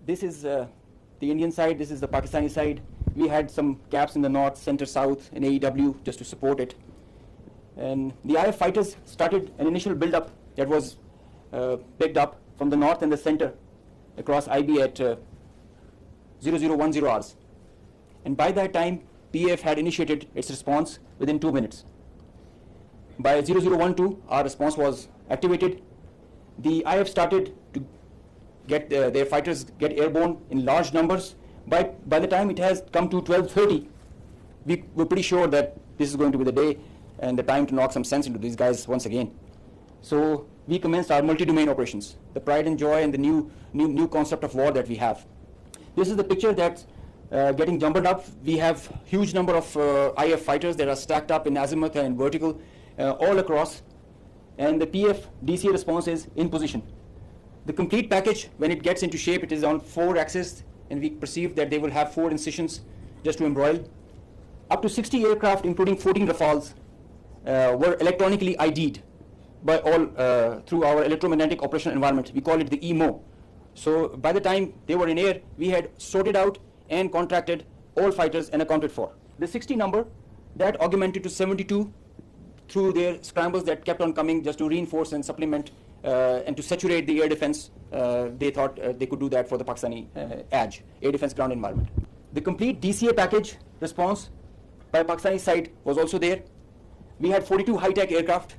This is the Indian side, this is the Pakistani side. We had some gaps in the north, center, south, in AEW just to support it. And the IF fighters started an initial build-up that was picked up from the north and the center across IB at 0010 hours. And by that time, PAF had initiated its response within 2 minutes. By 0012, our response was activated. The IF started to get their fighters get airborne in large numbers. By the time it has come to 12:30, we were pretty sure that this is going to be the day and the time to knock some sense into these guys once again. So we commenced our multi-domain operations, the pride and joy and the new concept of war that we have. This is the picture that's getting jumbled up. We have huge number of IF fighters that are stacked up in azimuth and vertical all across, and the PF DCA response is in position. The complete package, when it gets into shape, it is on 4 axes, and we perceive that they will have 4 incisions just to embroil. Up to 60 aircraft, including 14 Rafales, were electronically ID'd by all through our electromagnetic operational environment. We call it the EMO. So by the time they were in air, we had sorted out and contracted all fighters and accounted for. The 60 number, that augmented to 72 through their scrambles that kept on coming just to reinforce and supplement and to saturate the air defense. They thought they could do that for the Pakistani ADG, air defense ground environment. The complete DCA package response by Pakistani side was also there. We had 42 high-tech aircraft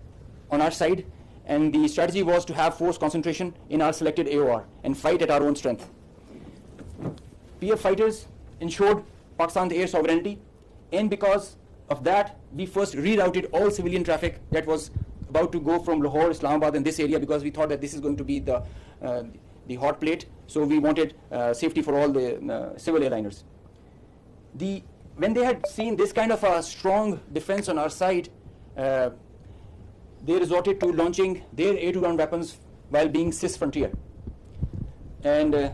on our side, and the strategy was to have force concentration in our selected AOR and fight at our own strength. PF fighters ensured Pakistan's air sovereignty, and because of that, we first rerouted all civilian traffic that was about to go from Lahore, Islamabad, in this area, because we thought that this is going to be the hot plate. So we wanted safety for all the civil airliners. When they had seen this kind of a strong defense on our side, they resorted to launching their air-to-ground weapons while being cis-frontier. And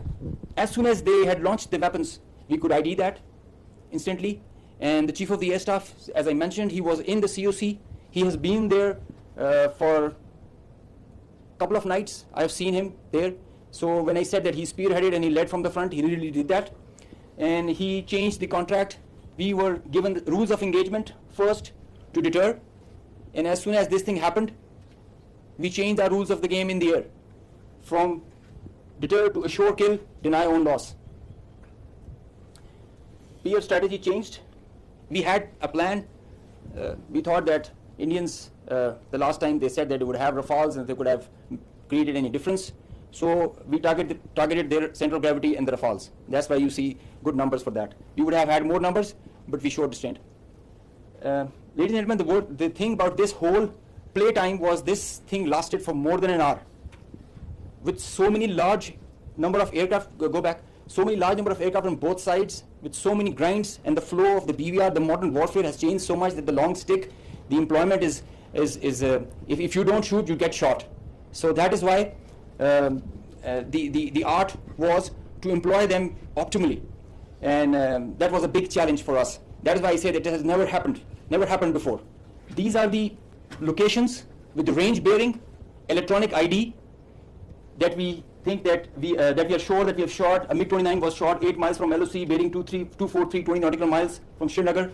as soon as they had launched the weapons, we could ID that instantly. And the Chief of the Air Staff, as I mentioned, he was in the COC. He has been there for a couple of nights. I have seen him there. So when I said that he spearheaded and he led from the front, he really did that. And he changed the contract. We were given the rules of engagement first to deter. And as soon as this thing happened, we changed our rules of the game in the air from deter to assure kill, deny own loss. PF strategy changed. We had a plan. We thought that Indians, the last time they said that they would have Rafales and they could have created any difference. So we targeted their center of gravity and the Rafales. That's why you see good numbers for that. We would have had more numbers, but we showed restraint. Ladies and gentlemen, the thing about this whole playtime was this thing lasted for more than an hour. With so many large number of aircraft, so many large number of aircraft on both sides, with so many grinds, and the flow of the BVR, the modern warfare has changed so much that the long stick, the employment is if you don't shoot, you get shot. So that is why the art was to employ them optimally, and that was a big challenge for us. That is why I say that it has never happened before. These are the locations with the range bearing, electronic ID that we think that we are sure that we have shot. A MiG-29 was shot 8 miles from LOC, bearing 243, 20 nautical miles from Srinagar.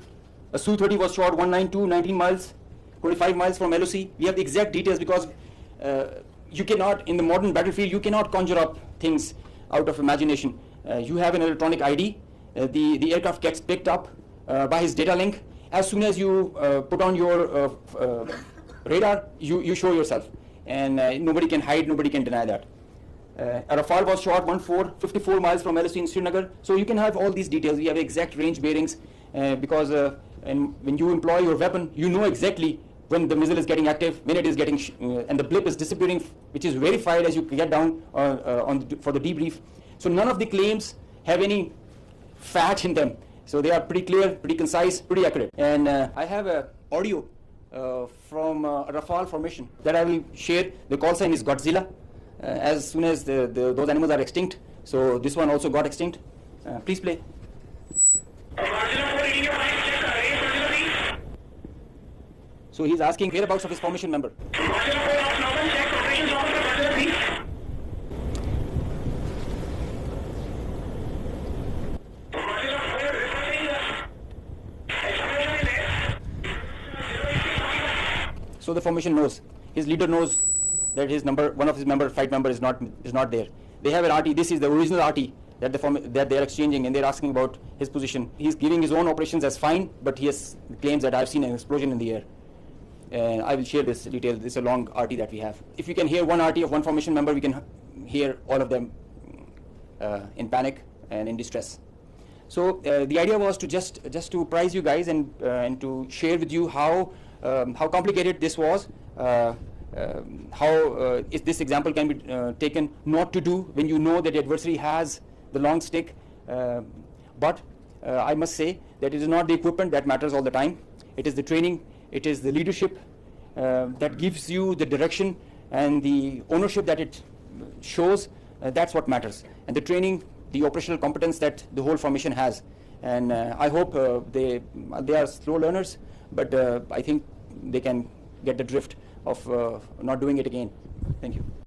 A Su-30 was shot 192, 19 miles, 25 miles from LOC. We have the exact details because you cannot, in the modern battlefield, you cannot conjure up things out of imagination. You have an electronic ID. The aircraft gets picked up by his data link. As soon as you put on your radar, you show yourself. And nobody can hide, nobody can deny that. A Rafale was shot 54 miles from LOC in Srinagar. So you can have all these details. We have exact range bearings because and when you employ your weapon, you know exactly when the missile is getting active, when it is getting, and the blip is disappearing, which is verified as you get down for the debrief. So none of the claims have any fat in them. So they are pretty clear, pretty concise, pretty accurate. And I have a audio from a Rafale formation that I will share. The call sign is Godzilla. As soon as those animals are extinct, so this one also got extinct. Please play. So he's asking whereabouts of his formation member. so the formation knows. His leader knows that his number, one of his flight member is not there. They have an RT. This is the original RT that they are exchanging, and they're asking about his position. He's giving his own operations as fine, but he claims that I've seen an explosion in the air. And I will share this detail. This is a long RT that we have. If we can hear one RT of one formation member, we can hear all of them in panic and in distress. So the idea was to just to apprise you guys and to share with you how complicated this was, how if this example can be taken not to do when you know that the adversary has the long stick. But I must say that it is not the equipment that matters all the time. It is the training, it is the leadership that gives you the direction and the ownership that it shows. That's what matters. And the training, the operational competence that the whole formation has. And I hope they are slow learners, but I think they can get the drift of not doing it again. Thank you.